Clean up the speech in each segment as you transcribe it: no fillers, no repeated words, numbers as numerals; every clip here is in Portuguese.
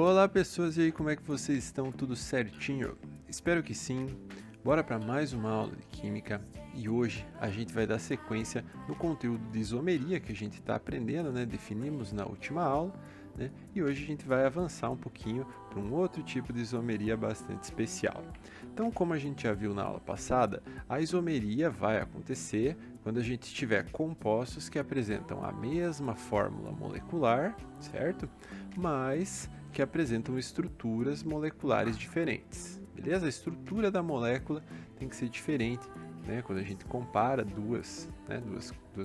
Olá pessoas, e aí, como é que vocês estão? Tudo certinho? Espero que sim. Bora para mais uma aula de Química e hoje a gente vai dar sequência no conteúdo de isomeria que a gente está aprendendo, né? Definimos na última aula, né? E hoje a gente vai avançar um pouquinho para um outro tipo de isomeria bastante especial. Então, como a gente já viu na aula passada, a isomeria vai acontecer quando a gente tiver compostos que apresentam a mesma fórmula molecular, certo? Mas que apresentam estruturas moleculares diferentes. Beleza? A estrutura da molécula tem que ser diferente, né? Quando a gente compara duas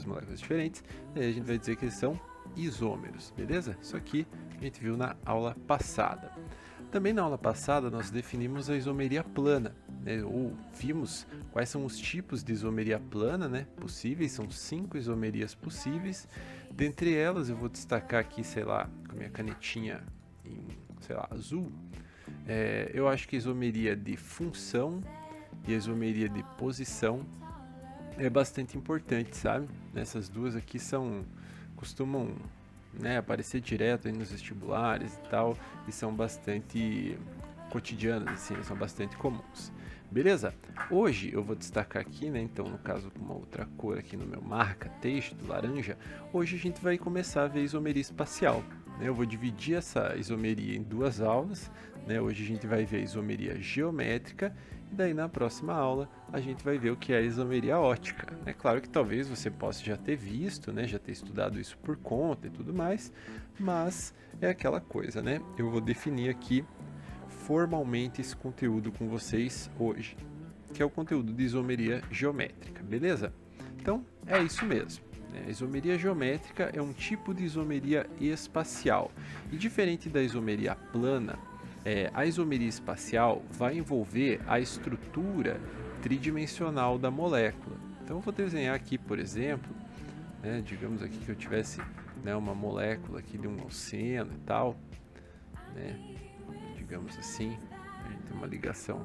moléculas diferentes, aí a gente vai dizer que eles são isômeros, beleza? Isso aqui a gente viu na aula passada. Também na aula passada nós definimos a isomeria plana, né? Ou vimos quais são os tipos de isomeria plana, né? Possíveis, são 5 isomerias possíveis. Dentre elas eu vou destacar aqui, sei lá, com a minha canetinha em, sei lá, azul, eu acho que a isomeria de função e a isomeria de posição é bastante importante, sabe? Essas duas aqui costumam, né, aparecer direto aí nos vestibulares e tal, e são bastante cotidianas, assim, são bastante comuns. Beleza? Hoje eu vou destacar aqui, né, então no caso com uma outra cor aqui no meu marca-texto, laranja, hoje a gente vai começar a ver a isomeria espacial. Eu vou dividir essa isomeria em duas aulas, né? Hoje a gente vai ver a isomeria geométrica e daí na próxima aula a gente vai ver o que é a isomeria ótica. É claro que talvez você possa já ter visto, né? Já ter estudado isso por conta e tudo mais, mas é aquela coisa, né? Eu vou definir aqui formalmente esse conteúdo com vocês hoje, que é o conteúdo de isomeria geométrica, beleza? Então é isso mesmo. A isomeria geométrica é um tipo de isomeria espacial. E diferente da isomeria plana, a isomeria espacial vai envolver a estrutura tridimensional da molécula. Então eu vou desenhar aqui, por exemplo, né, digamos aqui que eu tivesse, né, uma molécula aqui de um alceno e tal, né, digamos assim, a gente tem uma ligação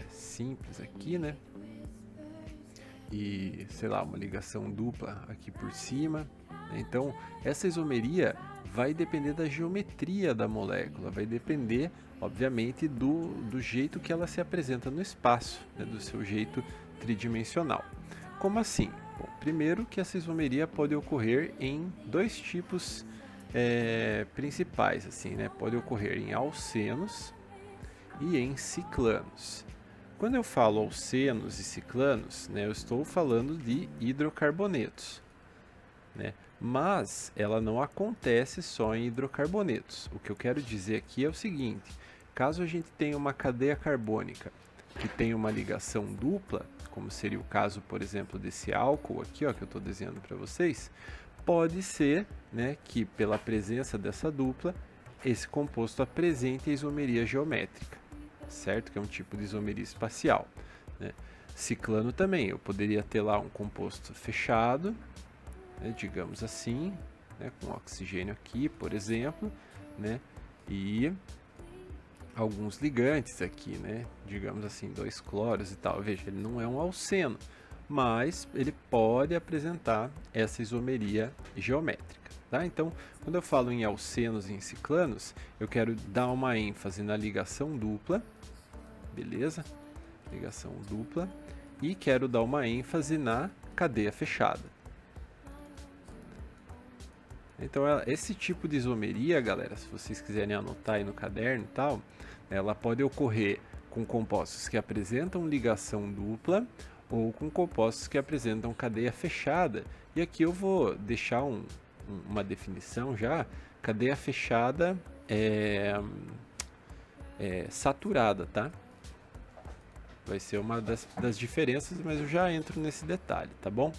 simples aqui, né? E, sei lá, uma ligação dupla aqui por cima. Então, essa isomeria vai depender da geometria da molécula, vai depender, obviamente, do jeito que ela se apresenta no espaço, né, do seu jeito tridimensional. Como assim? Bom, primeiro que essa isomeria pode ocorrer em dois tipos principais, assim, né? Pode ocorrer em alcenos e em ciclanos. Quando eu falo alcenos e ciclanos, né, eu estou falando de hidrocarbonetos, né? Mas ela não acontece só em hidrocarbonetos. O que eu quero dizer aqui é o seguinte: caso a gente tenha uma cadeia carbônica que tenha uma ligação dupla, como seria o caso, por exemplo, desse álcool aqui, ó, que eu estou desenhando para vocês, pode ser, né, que pela presença dessa dupla, esse composto apresente a isomeria geométrica, certo? Que é um tipo de isomeria espacial, né? Ciclano também, eu poderia ter lá um composto fechado, né, digamos assim, né, com oxigênio aqui, por exemplo, né, e alguns ligantes aqui, né, digamos assim, 2 cloros e tal. Veja, ele não é um alceno, mas ele pode apresentar essa isomeria geométrica, tá? Então, quando eu falo em alcenos e em ciclanos, eu quero dar uma ênfase na ligação dupla, beleza? Ligação dupla, e quero dar uma ênfase na cadeia fechada. Então, esse tipo de isomeria, galera, se vocês quiserem anotar aí no caderno e tal, ela pode ocorrer com compostos que apresentam ligação dupla ou com compostos que apresentam cadeia fechada. E aqui eu vou deixar uma definição já. Cadeia fechada é saturada, tá? Vai ser uma das diferenças, mas eu já entro nesse detalhe, tá bom?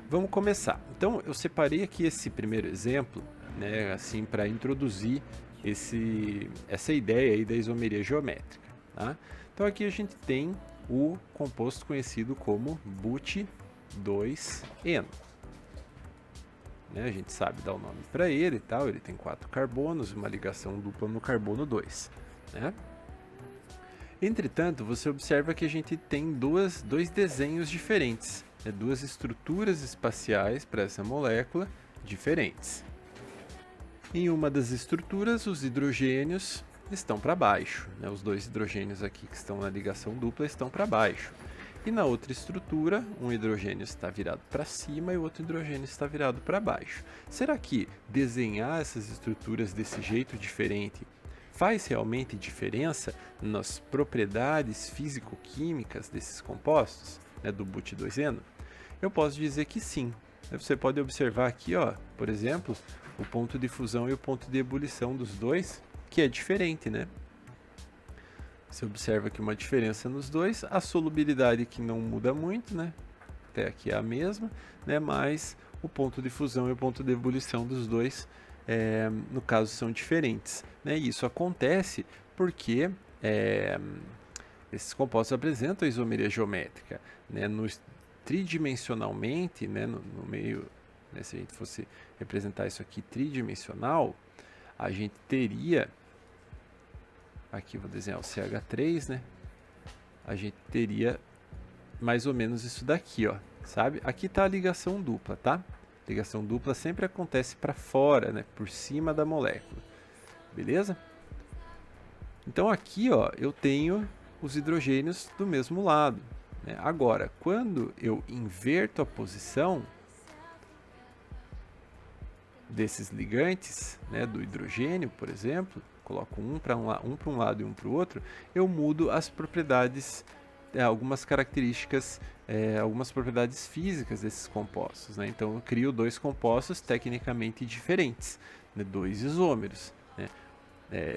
Vamos começar. Então, eu separei aqui esse primeiro exemplo, né, assim, para introduzir essa ideia aí da isomeria geométrica, tá? Então, aqui a gente tem o composto conhecido como But2Eno. Né, a gente sabe dar o nome para ele e tal, ele tem 4 carbonos e uma ligação dupla no carbono 2, né? Entretanto, você observa que a gente tem dois desenhos diferentes, né? Duas estruturas espaciais para essa molécula diferentes. Em uma das estruturas, os hidrogênios estão para baixo, né? Os dois hidrogênios aqui que estão na ligação dupla estão para baixo. E na outra estrutura, um hidrogênio está virado para cima e o outro hidrogênio está virado para baixo. Será que desenhar essas estruturas desse jeito diferente faz realmente diferença nas propriedades físico-químicas desses compostos, né, do but2eno? Eu posso dizer que sim. Você pode observar aqui, ó, por exemplo, o ponto de fusão e o ponto de ebulição dos dois, que é diferente, né? Você observa aqui uma diferença nos dois, a solubilidade que não muda muito, né? Até aqui é a mesma, né? Mas o ponto de fusão e o ponto de ebulição dos dois, no caso, são diferentes, né? E isso acontece porque esses compostos apresentam isomeria geométrica, né? Tridimensionalmente, né? No meio, né? Se a gente fosse representar isso aqui tridimensional, a gente teria... Aqui vou desenhar o CH3, né? A gente teria mais ou menos isso daqui, ó, sabe? Aqui está a ligação dupla, tá? Ligação dupla sempre acontece para fora, né? Por cima da molécula, beleza? Então aqui, ó, eu tenho os hidrogênios do mesmo lado, né? Agora, quando eu inverto a posição desses ligantes, né, do hidrogênio, por exemplo, coloco um para um lado e um para o outro, eu mudo as propriedades, algumas características, algumas propriedades físicas desses compostos, né? Então eu crio dois compostos tecnicamente diferentes, né? Dois isômeros, né?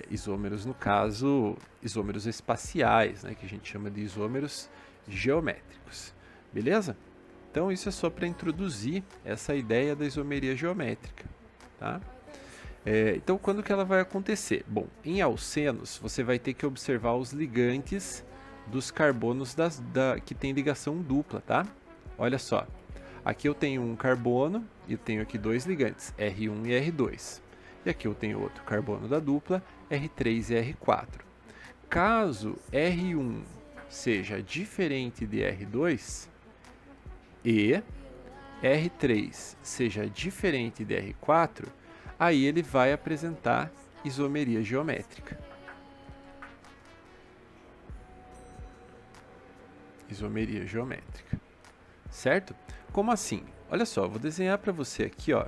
Isômeros, no caso, isômeros espaciais, né? Que a gente chama de isômeros geométricos, beleza? Então isso é só para introduzir essa ideia da isomeria geométrica, tá? Então, quando que ela vai acontecer? Bom, em alcenos, você vai ter que observar os ligantes dos carbonos que tem ligação dupla, tá? Olha só, aqui eu tenho um carbono e eu tenho aqui dois ligantes, R1 e R2. E aqui eu tenho outro carbono da dupla, R3 e R4. Caso R1 seja diferente de R2 e R3 seja diferente de R4, aí ele vai apresentar isomeria geométrica. Isomeria geométrica. Certo? Como assim? Olha só, vou desenhar para você aqui, ó.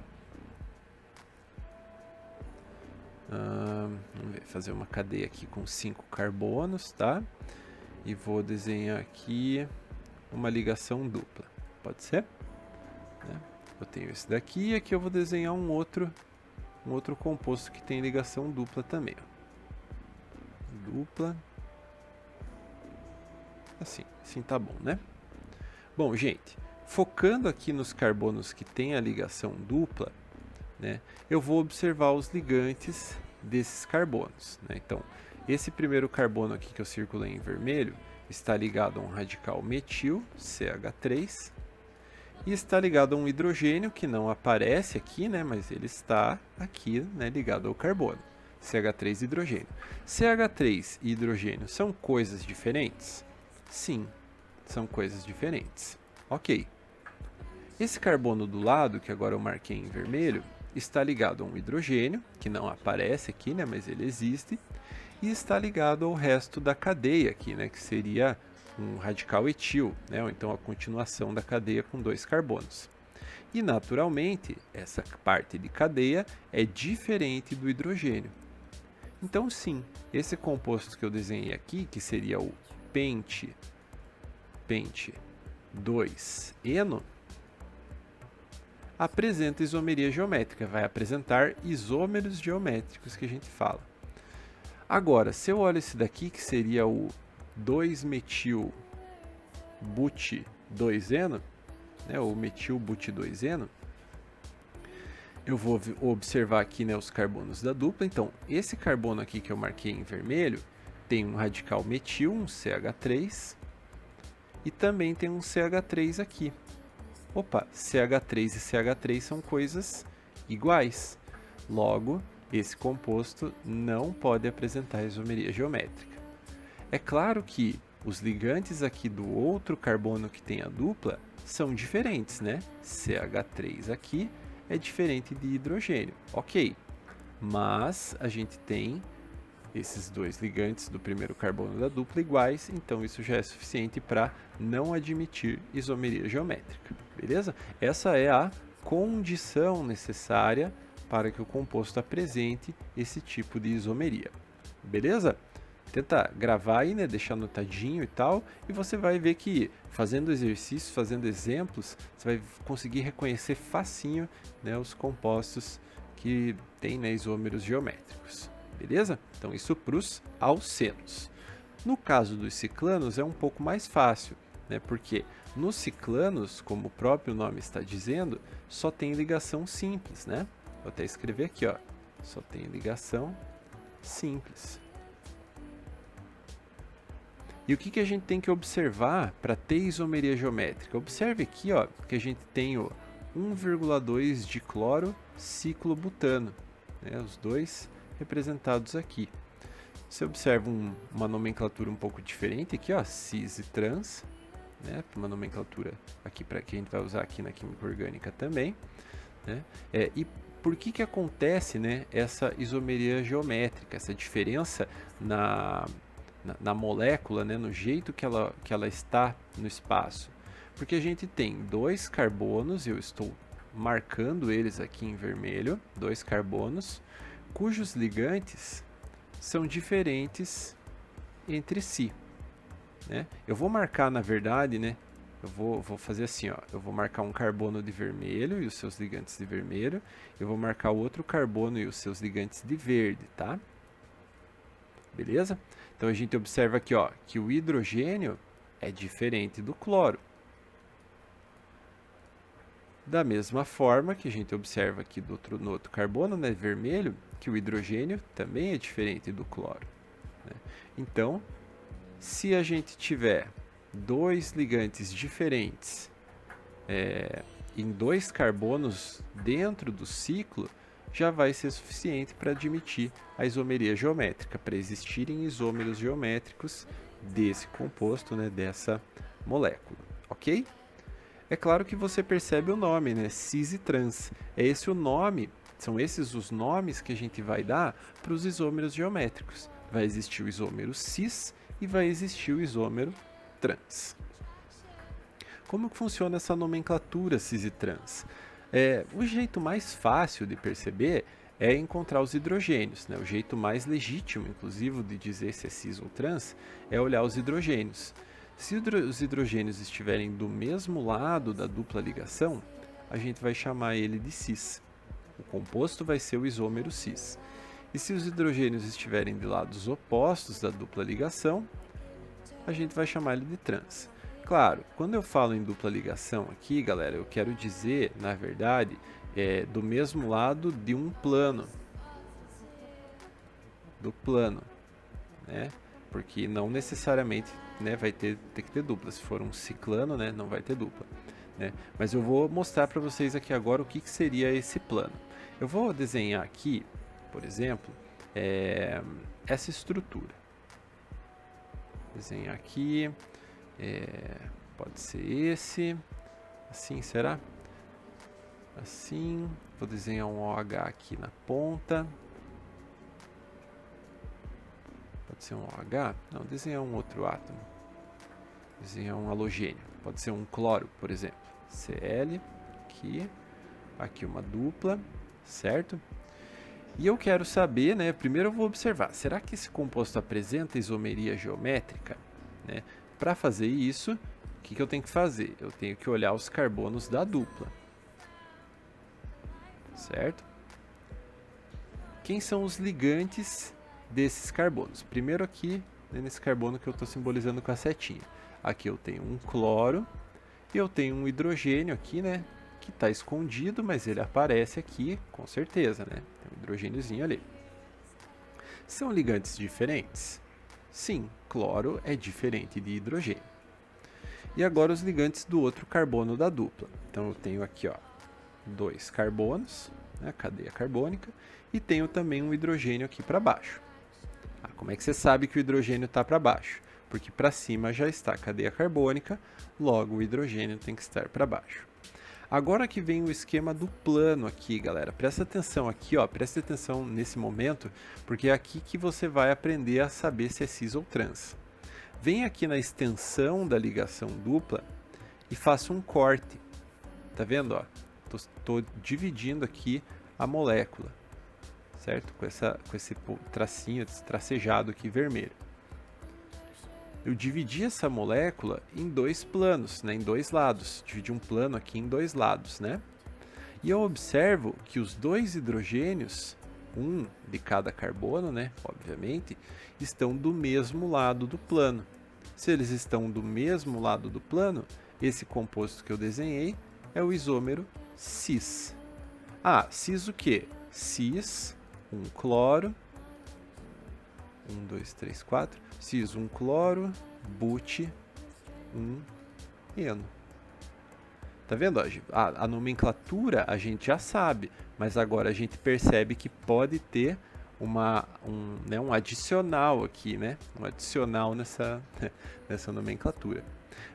Vamos ver, fazer uma cadeia aqui com 5 carbonos, tá? E vou desenhar aqui uma ligação dupla. Pode ser? Eu tenho esse daqui e aqui eu vou desenhar um outro composto que tem ligação dupla também, ó. Dupla. Assim tá bom, né? Bom, gente, focando aqui nos carbonos que tem a ligação dupla, né, eu vou observar os ligantes desses carbonos, né? Então, esse primeiro carbono aqui que eu circulei em vermelho está ligado a um radical metil, CH3, e está ligado a um hidrogênio que não aparece aqui, né, mas ele está aqui, né, ligado ao carbono, CH3 hidrogênio. CH3 e hidrogênio são coisas diferentes? Sim, são coisas diferentes. Ok. Esse carbono do lado, que agora eu marquei em vermelho, está ligado a um hidrogênio, que não aparece aqui, né, mas ele existe, e está ligado ao resto da cadeia aqui, né, que seria um radical etil, né, ou então a continuação da cadeia com dois carbonos. E naturalmente, essa parte de cadeia é diferente do hidrogênio. Então sim, esse composto que eu desenhei aqui, que seria o pente 2-eno, apresenta isomeria geométrica, vai apresentar isômeros geométricos que a gente fala. Agora, se eu olho esse daqui, que seria o 2-metil-but2eno, né, ou metil-but2eno, eu vou observar aqui, né, os carbonos da dupla. Então, esse carbono aqui que eu marquei em vermelho tem um radical metil, um CH3, e também tem um CH3 aqui. Opa, CH3 e CH3 são coisas iguais. Logo, esse composto não pode apresentar isomeria geométrica. É claro que os ligantes aqui do outro carbono que tem a dupla são diferentes, né? CH3 aqui é diferente de hidrogênio. Ok, mas a gente tem esses dois ligantes do primeiro carbono da dupla iguais, então isso já é suficiente para não admitir isomeria geométrica, beleza? Essa é a condição necessária para que o composto apresente esse tipo de isomeria, beleza? Tenta gravar aí, né, deixar anotadinho e tal, e você vai ver que fazendo exercícios, fazendo exemplos, você vai conseguir reconhecer facinho, né, os compostos que têm, né, isômeros geométricos. Beleza? Então isso para os alcenos. No caso dos ciclanos é um pouco mais fácil, né? Porque nos ciclanos, como o próprio nome está dizendo, só tem ligação simples, né? Vou até escrever aqui, ó. Só tem ligação simples. E o que a gente tem que observar para ter isomeria geométrica? Observe aqui, ó, que a gente tem o 1,2 de cloro ciclobutano, né? Os dois representados aqui. Você observa uma nomenclatura um pouco diferente aqui, ó, cis e trans, né? Uma nomenclatura aqui para que a gente vai usar aqui na química orgânica também, né? E por que acontece, né, essa isomeria geométrica, essa diferença na molécula, né, no jeito que ela está no espaço? Porque a gente tem dois carbonos, eu estou marcando eles aqui em vermelho, dois carbonos, cujos ligantes são diferentes entre si, né? Eu vou marcar, na verdade, né? Eu vou fazer assim, ó. Eu vou marcar um carbono de vermelho e os seus ligantes de vermelho. Eu vou marcar outro carbono e os seus ligantes de verde, tá? Beleza? Então a gente observa aqui, ó, que o hidrogênio é diferente do cloro. Da mesma forma que a gente observa aqui no outro carbono, né, vermelho, que o hidrogênio também é diferente do cloro, né? Então, se a gente tiver dois ligantes diferentes em dois carbonos dentro do ciclo, já vai ser suficiente para admitir a isomeria geométrica, para existirem isômeros geométricos desse composto, né, dessa molécula, ok? É claro que você percebe o nome, né? Cis e trans. É esse o nome, são esses os nomes que a gente vai dar para os isômeros geométricos. Vai existir o isômero cis e vai existir o isômero trans. Como que funciona essa nomenclatura cis e trans? O jeito mais fácil de perceber é encontrar os hidrogênios, né? O jeito mais legítimo, inclusive, de dizer se é cis ou trans é olhar os hidrogênios. Se os hidrogênios estiverem do mesmo lado da dupla ligação, a gente vai chamar ele de cis. O composto vai ser o isômero cis. E se os hidrogênios estiverem de lados opostos da dupla ligação, a gente vai chamar ele de trans. Claro, quando eu falo em dupla ligação aqui, galera, eu quero dizer, na verdade, do mesmo lado de um plano. Do plano, né? Porque não necessariamente, né, vai ter que ter dupla. Se for um ciclano, né, não vai ter dupla, né? Mas eu vou mostrar para vocês aqui agora o que seria esse plano. Eu vou desenhar aqui, por exemplo, essa estrutura. Desenhar aqui, pode ser esse, assim, será? Assim, vou desenhar um OH aqui na ponta. Pode ser um OH? Não, desenhar um outro átomo. Desenhar um halogênio. Pode ser um cloro, por exemplo. Cl, aqui uma dupla, certo? E eu quero saber, né, primeiro eu vou observar, será que esse composto apresenta isomeria geométrica? Né? Para fazer isso, o que eu tenho que fazer? Eu tenho que olhar os carbonos da dupla, certo? Quem são os ligantes desses carbonos? Primeiro aqui, né, nesse carbono que eu estou simbolizando com a setinha. Aqui eu tenho um cloro e eu tenho um hidrogênio aqui, né, que está escondido, mas ele aparece aqui com certeza, né? Tem um hidrogêniozinho ali. São ligantes diferentes? Sim, cloro é diferente de hidrogênio. E agora os ligantes do outro carbono da dupla. Então eu tenho aqui, ó, dois carbonos, né, cadeia carbônica, e tenho também um hidrogênio aqui para baixo. Como é que você sabe que o hidrogênio está para baixo? Porque para cima já está a cadeia carbônica, logo o hidrogênio tem que estar para baixo. Agora que vem o esquema do plano aqui, galera. Presta atenção aqui, ó. Presta atenção nesse momento, porque é aqui que você vai aprender a saber se é cis ou trans. Vem aqui na extensão da ligação dupla e faça um corte. Tá vendo, ó? Tô dividindo aqui a molécula, certo? Com esse tracinho, esse tracejado aqui vermelho. Eu dividi essa molécula em dois planos, né, em dois lados. Dividi um plano aqui em dois lados, né? E eu observo que os dois hidrogênios, um de cada carbono, né, obviamente, estão do mesmo lado do plano. Se eles estão do mesmo lado do plano, esse composto que eu desenhei é o isômero cis. Ah, cis o quê? Cis, um cloro, 1, 2, 3, 4. Cis 1 cloro, but 1 eno. Tá vendo? A nomenclatura a gente já sabe, mas agora a gente percebe que pode ter um adicional aqui, né? Um adicional nessa nomenclatura.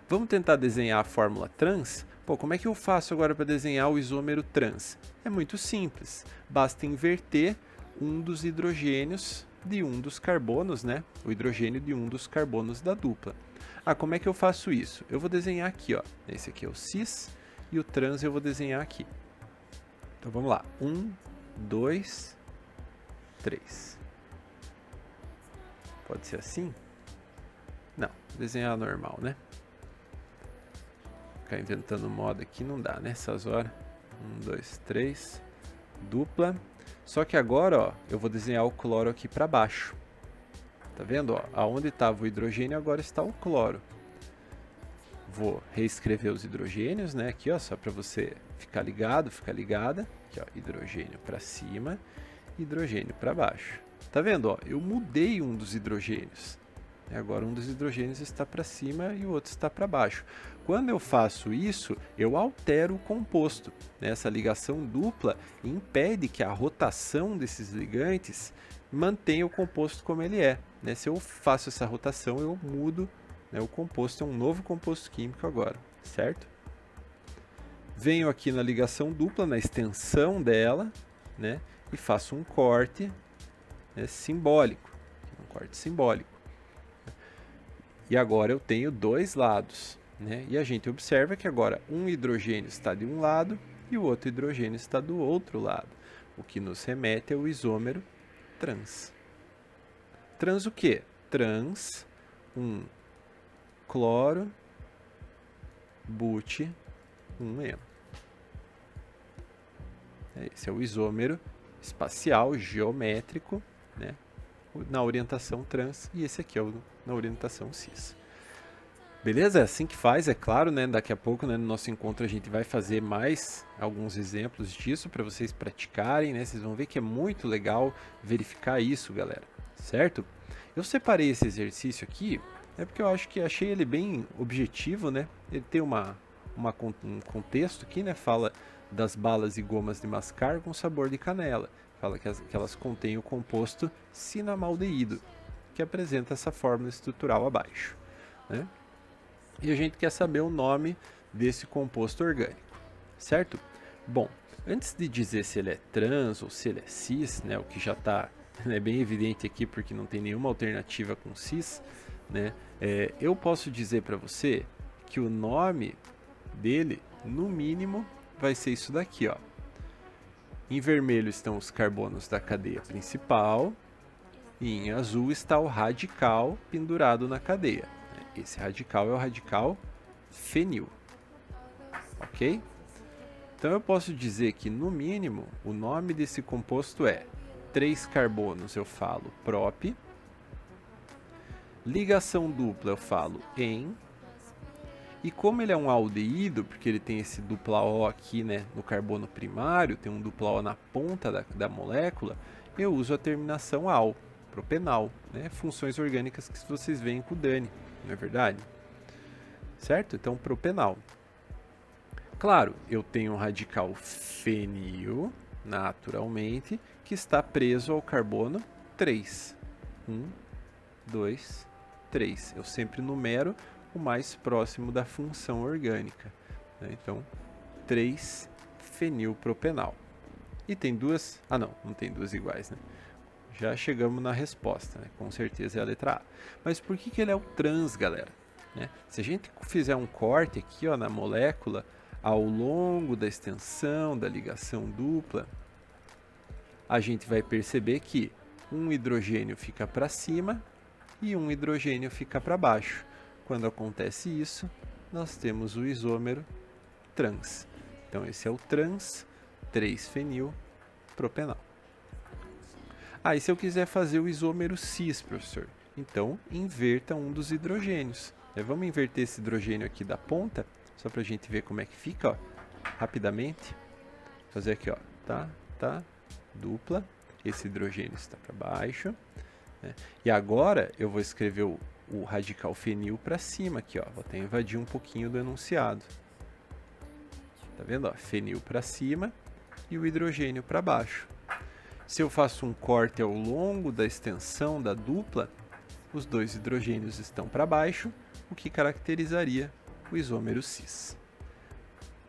Vamos tentar desenhar a fórmula trans? Pô, como é que eu faço agora para desenhar o isômero trans? É muito simples, basta inverter um dos hidrogênios de um dos carbonos, né? O hidrogênio de um dos carbonos da dupla. Ah, como é que eu faço isso? Eu vou desenhar aqui, ó. Esse aqui é o cis e o trans eu vou desenhar aqui. Então vamos lá. 1, 2, 3. Pode ser assim? Não, desenhar normal, né? Ficar inventando moda aqui não dá, né? Essas horas. 1, 2, 3. Dupla. Só que agora, ó, eu vou desenhar o cloro aqui para baixo. Tá vendo? Ó, aonde estava o hidrogênio, agora está o cloro. Vou reescrever os hidrogênios, né? Aqui, ó, só para você ficar ligado, ficar ligada. Aqui, ó, hidrogênio para cima, hidrogênio para baixo. Tá vendo? Ó, eu mudei um dos hidrogênios. Agora um dos hidrogênios está para cima e o outro está para baixo. Quando eu faço isso, eu altero o composto. Essa ligação dupla impede que a rotação desses ligantes mantenha o composto como ele é. Se eu faço essa rotação, eu mudo, o composto, é um novo composto químico agora, certo? Venho aqui na ligação dupla, na extensão dela, e faço um corte simbólico. Um corte simbólico. E agora eu tenho dois lados, e a gente observa que agora um hidrogênio está de um lado e o outro hidrogênio está do outro lado, o que nos remete ao isômero trans. Trans o quê? Trans, um cloro, but, um eno. Esse é o isômero espacial, geométrico, na orientação trans, e esse aqui é na orientação cis. Beleza? É assim que faz, é claro, daqui a pouco, no nosso encontro a gente vai fazer mais alguns exemplos disso para vocês praticarem, Vocês vão ver que é muito legal verificar isso, galera, certo? Eu separei esse exercício aqui, porque eu achei ele bem objetivo, Ele tem um contexto aqui, fala das balas e gomas de mascar com sabor de canela. Fala que elas contêm o composto cinamaldeído, que apresenta essa fórmula estrutural abaixo, E a gente quer saber o nome desse composto orgânico, certo? Bom, antes de dizer se ele é trans ou se ele é cis, o que já está bem evidente aqui porque não tem nenhuma alternativa com cis, eu posso dizer para você que o nome dele, no mínimo, vai ser isso daqui, ó. Em vermelho estão os carbonos da cadeia principal e em azul está o radical pendurado na cadeia. Esse radical é o radical fenil, ok? Então eu posso dizer que, no mínimo, o nome desse composto é 3 carbonos, eu falo prop, ligação dupla eu falo en, e como ele é um aldeído, porque ele tem esse dupla O aqui, no carbono primário, tem um dupla O na ponta da molécula, eu uso a terminação al, propenal, funções orgânicas que vocês veem com o Dani, não é verdade? Certo? Então, propenal. Claro, eu tenho um radical fenil, naturalmente, que está preso ao carbono 3. 1, 2, 3. Eu sempre numero o mais próximo da função orgânica. Então, 3-fenilpropenal. E tem duas... Ah, não tem duas iguais, né? Já chegamos na resposta, né? Com certeza é a letra A. Mas por que ele é o trans, galera? Né? Se a gente fizer um corte aqui, ó, na molécula, ao longo da extensão da ligação dupla, a gente vai perceber que um hidrogênio fica para cima e um hidrogênio fica para baixo. Quando acontece isso, nós temos o isômero trans. Então esse é o trans 3-fenilpropenal. E se eu quiser fazer o isômero cis, professor? Então inverta um dos hidrogênios. Vamos inverter esse hidrogênio aqui da ponta, só para a gente ver como é que fica, ó, rapidamente. Fazer aqui, ó, tá, dupla, esse hidrogênio está para baixo, né? E agora eu vou escrever o radical fenil para cima aqui, ó. Vou até invadir um pouquinho do enunciado. Tá vendo, ó? Fenil para cima e o hidrogênio para baixo. Se eu faço um corte ao longo da extensão da dupla, os dois hidrogênios estão para baixo, o que caracterizaria o isômero cis.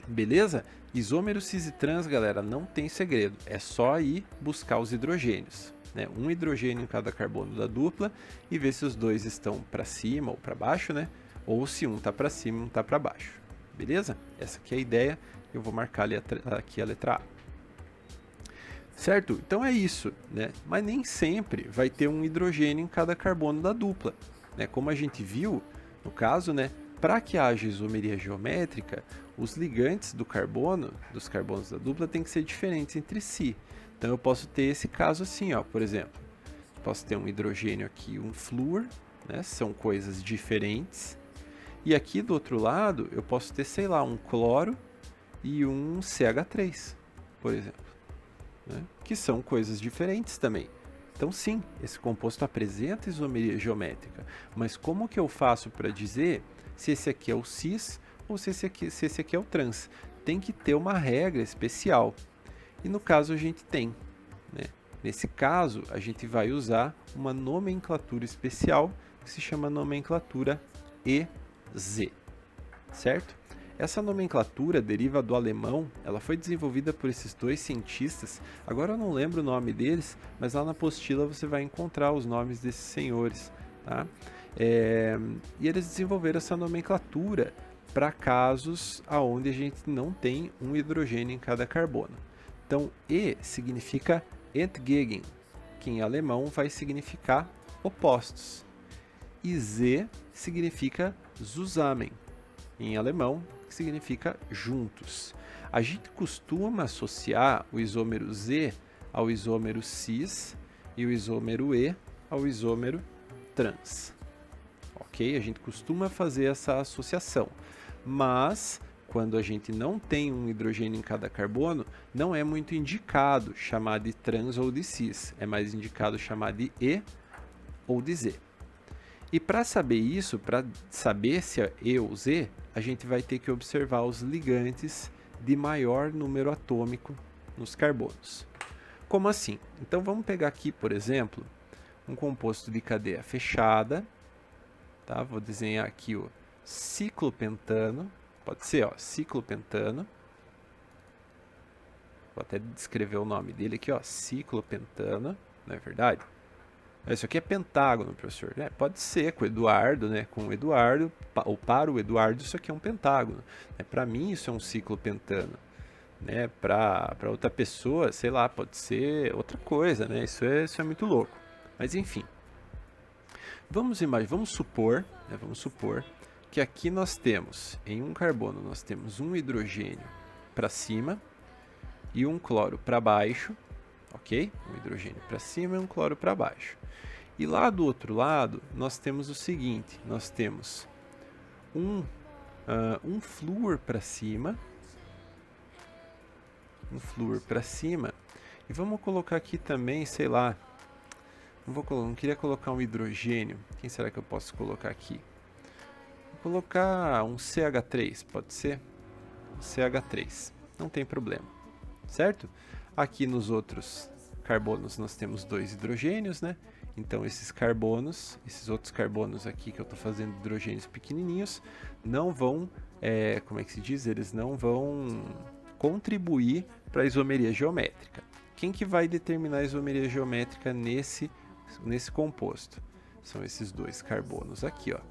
Beleza? Isômero cis e trans, galera, não tem segredo. É só ir buscar os hidrogênios, né? Um hidrogênio em cada carbono da dupla e ver se os dois estão para cima ou para baixo, né? Ou se um está para cima e um está para baixo. Beleza? Essa aqui é a ideia. Eu vou marcar aqui a letra A. Certo? Então é isso, né? Mas nem sempre vai ter um hidrogênio em cada carbono da dupla, né? Como a gente viu, no caso, né? Para que haja isomeria geométrica, os ligantes dos carbonos da dupla, têm que ser diferentes entre si. Então eu posso ter esse caso assim, ó, por exemplo. Posso ter um hidrogênio aqui, um flúor, né? São coisas diferentes. E aqui do outro lado, eu posso ter, sei lá, um cloro e um CH3, por exemplo, né? Que são coisas diferentes também. Então sim, esse composto apresenta isomeria geométrica, mas como que eu faço para dizer se esse aqui é o cis ou se esse aqui é o trans? Tem que ter uma regra especial, e no caso a gente tem, né? Nesse caso, a gente vai usar uma nomenclatura especial que se chama nomenclatura EZ, certo? Essa nomenclatura deriva do alemão, ela foi desenvolvida por esses dois cientistas, agora eu não lembro o nome deles, mas lá na apostila você vai encontrar os nomes desses senhores, tá? E eles desenvolveram essa nomenclatura para casos onde a gente não tem um hidrogênio em cada carbono. Então, E significa entgegen, que em alemão vai significar opostos. E Z significa zusammen, em alemão, que significa juntos. A gente costuma associar o isômero Z ao isômero cis e o isômero E ao isômero trans. Ok? A gente costuma fazer essa associação, mas quando a gente não tem um hidrogênio em cada carbono, não é muito indicado chamar de trans ou de cis, é mais indicado chamar de E ou de Z. E para saber isso, para saber se é E ou Z, a gente vai ter que observar os ligantes de maior número atômico nos carbonos. Como assim? Então vamos pegar aqui, por exemplo, um composto de cadeia fechada, tá? Vou desenhar aqui o ciclopentano, pode ser, ó, ciclopentano. Vou até descrever o nome dele aqui, ó, ciclopentano, não é verdade? Isso aqui é pentágono, professor. Pode ser com o Eduardo, né? Com o Eduardo, ou para o Eduardo, isso aqui é um pentágono. Para mim, isso é um ciclopentano. Né? Para outra pessoa, sei lá, pode ser outra coisa, né? Isso é muito louco. Mas enfim. Vamos supor que aqui nós temos, em um carbono, nós temos um hidrogênio para cima e um cloro para baixo. Ok? Um hidrogênio para cima e um cloro para baixo. E lá do outro lado, nós temos o seguinte, nós temos um flúor para cima, e vamos colocar aqui também, sei lá, não queria colocar um hidrogênio, quem será que eu posso colocar aqui? Vou colocar um CH3, pode ser? Um CH3, não tem problema, certo? Aqui nos outros carbonos nós temos dois hidrogênios, né? Então esses outros carbonos aqui que eu estou fazendo hidrogênios pequenininhos, não vão, como é que se diz? Eles não vão contribuir para a isomeria geométrica. Quem que vai determinar a isomeria geométrica nesse composto? São esses dois carbonos aqui, ó.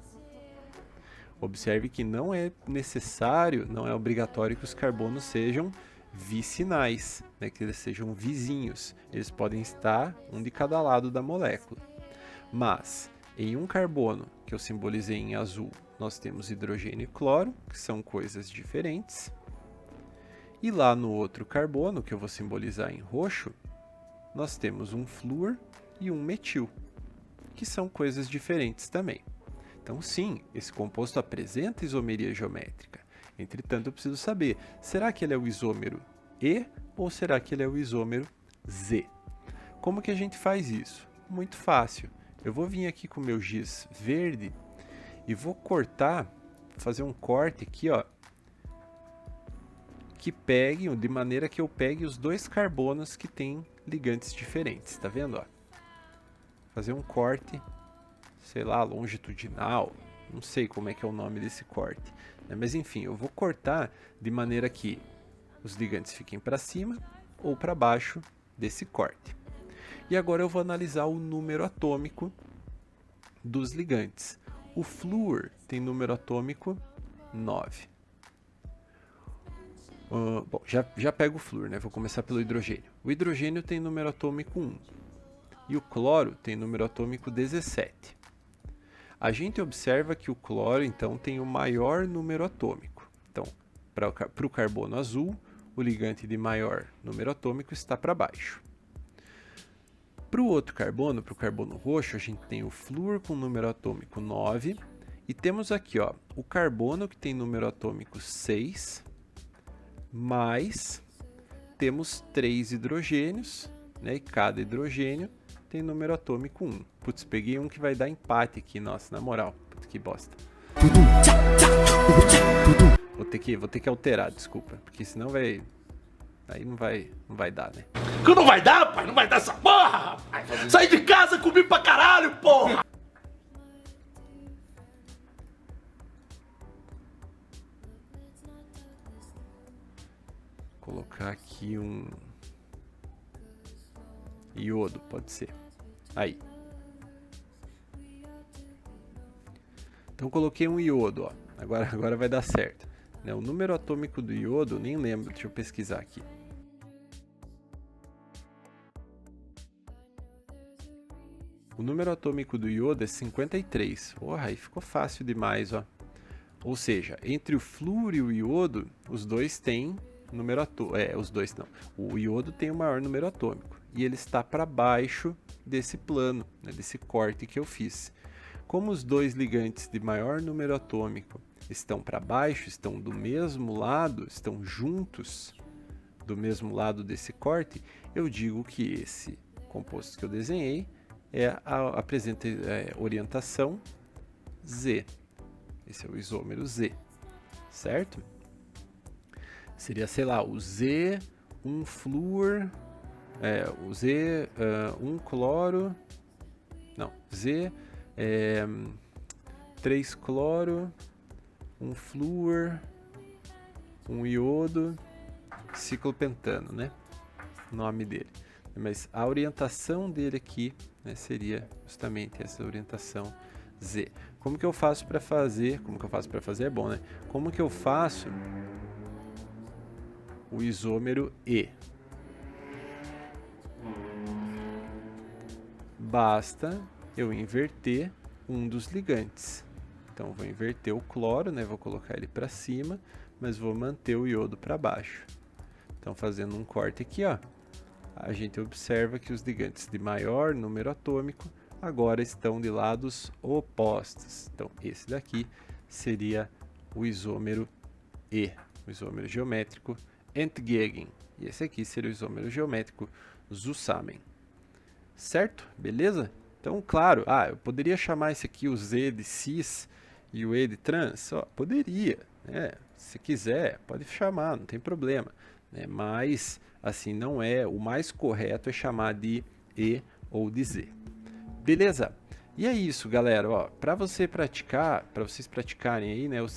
Observe que não é necessário, não é obrigatório que os carbonos sejam vicinais, né, que eles sejam vizinhos. Eles podem estar um de cada lado da molécula. Mas, em um carbono, que eu simbolizei em azul, nós temos hidrogênio e cloro, que são coisas diferentes. E lá no outro carbono, que eu vou simbolizar em roxo, nós temos um flúor e um metil, que são coisas diferentes também. Então, sim, esse composto apresenta isomeria geométrica. Entretanto, eu preciso saber, será que ele é o isômero E ou será que ele é o isômero Z? Como que a gente faz isso? Muito fácil. Eu vou vir aqui com o meu giz verde e vou cortar, fazer um corte aqui, ó, que pegue, de maneira que eu pegue os dois carbonos que têm ligantes diferentes, tá vendo, ó? Fazer um corte, sei lá, longitudinal, não sei como é que é o nome desse corte, né? Mas enfim, eu vou cortar de maneira que os ligantes fiquem para cima ou para baixo desse corte. E agora eu vou analisar o número atômico dos ligantes. O flúor tem número atômico 9. Bom, já pego o flúor, né? Vou começar pelo hidrogênio. O hidrogênio tem número atômico 1 e o cloro tem número atômico 17. A gente observa que o cloro, então, tem o maior número atômico. Então, para o carbono azul, o ligante de maior número atômico está para baixo. Para o outro carbono, para o carbono roxo, a gente tem o flúor com número atômico 9 e temos aqui, ó, o carbono que tem número atômico 6, mais temos 3 hidrogênios, né, e cada hidrogênio tem número atômico 1. Putz, peguei um que vai dar empate aqui, nossa, na moral. Putz, que bosta. Vou ter que alterar, desculpa, porque senão vai... Aí não vai dar, né? Que não vai dar, pai? Não vai dar essa porra, rapaz! Sai de casa, comi pra caralho, porra! Vou colocar aqui um iodo, pode ser. Aí. Então coloquei um iodo, ó. Agora vai dar certo. Né? O número atômico do iodo, nem lembro, deixa eu pesquisar aqui. O número atômico do iodo é 53. Porra, aí ficou fácil demais, ó. Ou seja, entre o flúor e o iodo, os dois têm número atômico. Os dois não. O iodo tem o maior número atômico. E ele está para baixo desse plano, né, desse corte que eu fiz. Como os dois ligantes de maior número atômico estão para baixo, estão do mesmo lado, estão juntos do mesmo lado desse corte, eu digo que esse composto que eu desenhei apresenta orientação Z. Esse é o isômero Z, certo? Seria, sei lá, o Z, um flúor, o Z, um cloro, não, Z, 3 cloro, um flúor, um iodo, ciclopentano, né? O nome dele. Mas a orientação dele aqui, né, seria justamente essa orientação Z. Como que eu faço para fazer? Como que eu faço para fazer é bom, né? Como que eu faço o isômero E? Basta eu inverter um dos ligantes. Então vou inverter o cloro, né? Vou colocar ele para cima, mas vou manter o iodo para baixo. Então fazendo um corte aqui, ó, a gente observa que os ligantes de maior número atômico agora estão de lados opostos. Então esse daqui seria o isômero E, o isômero geométrico entgegen. E esse aqui seria o isômero geométrico zusammen. Certo? Beleza? Então, claro, eu poderia chamar esse aqui o Z de cis e o E de trans? Poderia, né? Se quiser, pode chamar, não tem problema. Né? Mas, assim, não é. O mais correto é chamar de E ou de Z. Beleza? E é isso, galera. Para vocês praticarem aí, né? Eu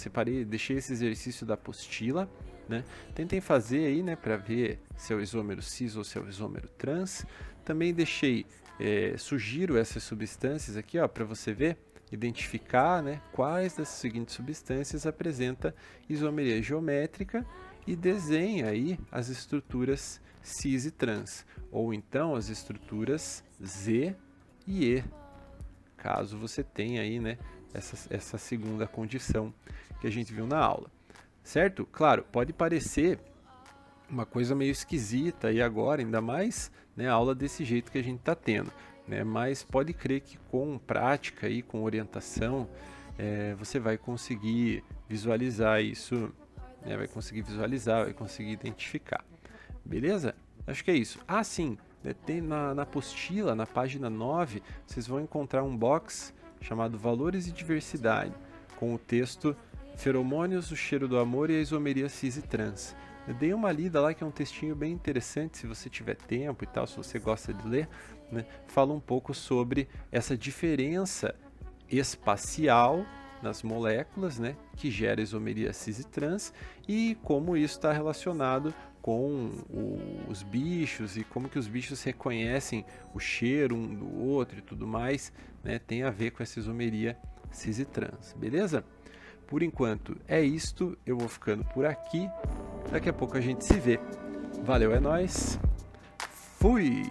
deixei esse exercício da apostila né? Tentem fazer aí, né, para ver se é o isômero cis ou se é o isômero trans. Também sugiro essas substâncias aqui, ó, para você ver, identificar, né, quais dessas seguintes substâncias apresenta isomeria geométrica e desenha aí as estruturas cis e trans, ou então as estruturas Z e E, caso você tenha aí, né, essa segunda condição que a gente viu na aula, certo? Claro, pode parecer uma coisa meio esquisita aí agora, ainda mais, né, a aula desse jeito que a gente está tendo, né, mas pode crer que com prática e com orientação você vai conseguir visualizar isso, né, vai conseguir identificar, beleza? Acho que é isso. Ah, sim, tem na apostila, na página 9, vocês vão encontrar um box chamado Valores e Diversidade, com o texto Feromônios, o cheiro do amor e a isomeria cis e trans. Eu dei uma lida lá, que é um textinho bem interessante, se você tiver tempo e tal, se você gosta de ler, né? Fala um pouco sobre essa diferença espacial nas moléculas, né, que gera isomeria cis e trans, e como isso está relacionado com os bichos e como que os bichos reconhecem o cheiro um do outro e tudo mais, né, tem a ver com essa isomeria cis e trans, beleza? Por enquanto é isto, eu vou ficando por aqui, daqui a pouco a gente se vê. Valeu, é nóis, fui!